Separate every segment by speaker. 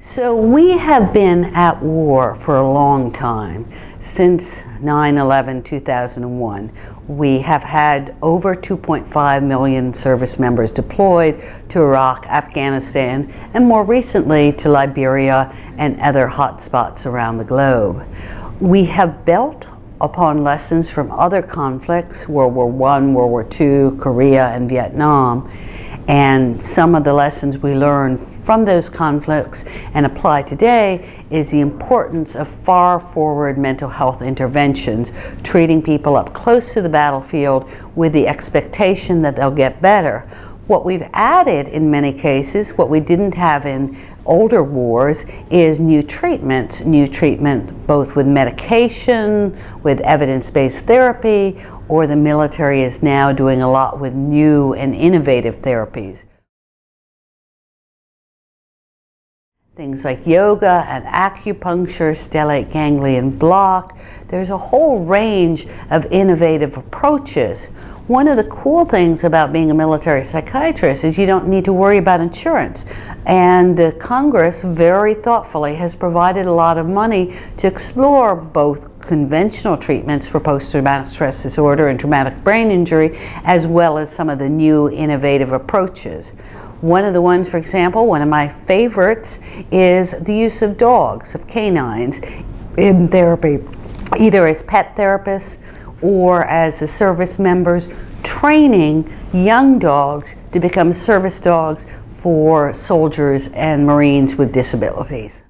Speaker 1: So we have been at war for a long time. Since 9/11/2001, we have had over 2.5 million service members deployed to Iraq, Afghanistan, and more recently to Liberia and other hotspots around the globe. We have built upon lessons from other conflicts, World War I, World War II, Korea, and Vietnam. And some of the lessons we learned from those conflicts and apply today is the importance of far forward mental health interventions, treating people up close to the battlefield with the expectation that they'll get better. What we've added in many cases, what we didn't have in older wars, is new treatment both with medication, with evidence-based therapy, or the military is now doing a lot with new and innovative therapies. Things like yoga and acupuncture, stellate ganglion block. There's a whole range of innovative approaches. One of the cool things about being a military psychiatrist is you don't need to worry about insurance. And the Congress very thoughtfully has provided a lot of money to explore both conventional treatments for post-traumatic stress disorder and traumatic brain injury, as well as some of the new innovative approaches. One of the ones, for example, one of my favorites is the use of dogs, of canines, in therapy, either as pet therapists or as the service members training young dogs to become service dogs for soldiers and Marines with disabilities.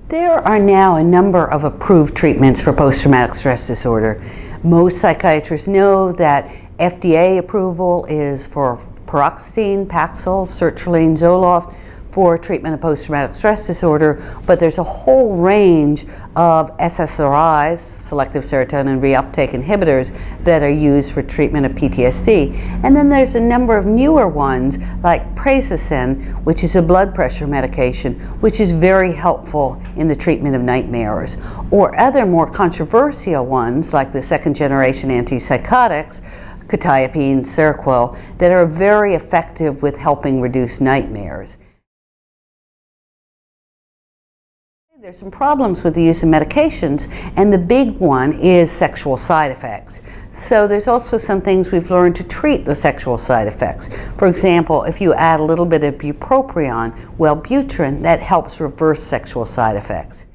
Speaker 1: There are now a number of approved treatments for post-traumatic stress disorder. Most psychiatrists know that FDA approval is for paroxetine, Paxil, sertraline, Zoloft for treatment of post-traumatic stress disorder, but there's a whole range of SSRIs, selective serotonin reuptake inhibitors, that are used for treatment of PTSD. And then there's a number of newer ones like Prazosin, which is a blood pressure medication, which is very helpful in the treatment of nightmares. Or other more controversial ones like the second generation antipsychotics, quetiapine, Seroquel, that are very effective with helping reduce nightmares. There's some problems with the use of medications, and the big one is sexual side effects. So there's also some things we've learned to treat the sexual side effects. For example, if you add a little bit of bupropion, Wellbutrin, that helps reverse sexual side effects.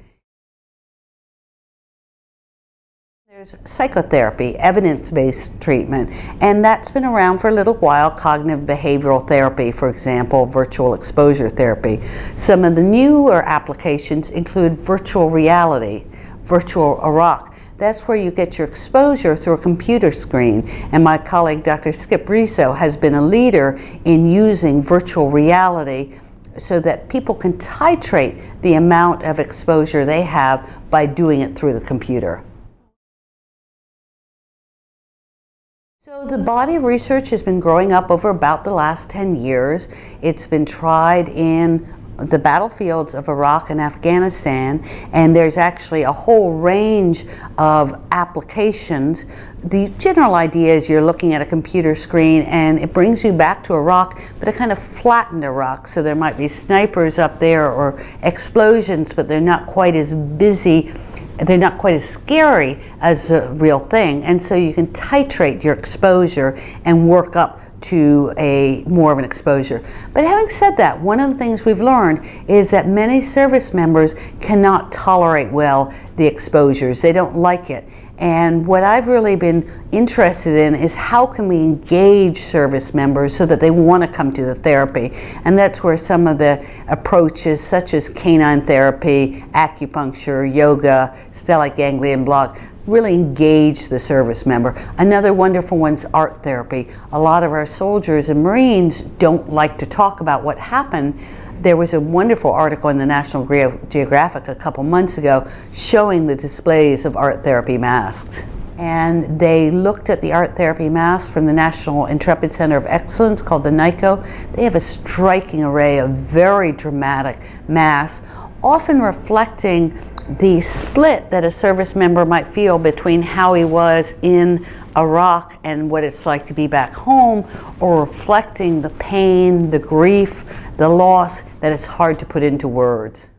Speaker 1: There's psychotherapy, evidence-based treatment, and that's been around for a little while. Cognitive behavioral therapy, for example, virtual exposure therapy. Some of the newer applications include virtual reality, virtual Iraq. That's where you get your exposure through a computer screen. And my colleague, Dr. Skip Riso, has been a leader in using virtual reality so that people can titrate the amount of exposure they have by doing it through the computer. So the body of research has been growing up over about the last 10 years. It's been tried in the battlefields of Iraq and Afghanistan, and there's actually a whole range of applications. The general idea is you're looking at a computer screen and it brings you back to Iraq, but a kind of flattened Iraq. So there might be snipers up there or explosions, but they're not quite as busy. They're not quite as scary as a real thing, and so you can titrate your exposure and work up to more of an exposure. But having said that, one of the things we've learned is that many service members cannot tolerate well the exposures. They don't like it. And what I've really been interested in is how can we engage service members so that they want to come to the therapy. And that's where some of the approaches such as canine therapy, acupuncture, yoga, stellate ganglion block really engage the service member. Another wonderful one's art therapy. A lot of our soldiers and Marines don't like to talk about what happened. There was a wonderful article in the National Geographic a couple months ago showing the displays of art therapy masks. And they looked at the art therapy masks from the National Intrepid Center of Excellence called the NICO. They have a striking array of very dramatic masks, often reflecting the split that a service member might feel between how he was in Iraq and what it's like to be back home, or reflecting the pain, the grief, the loss that it's hard to put into words.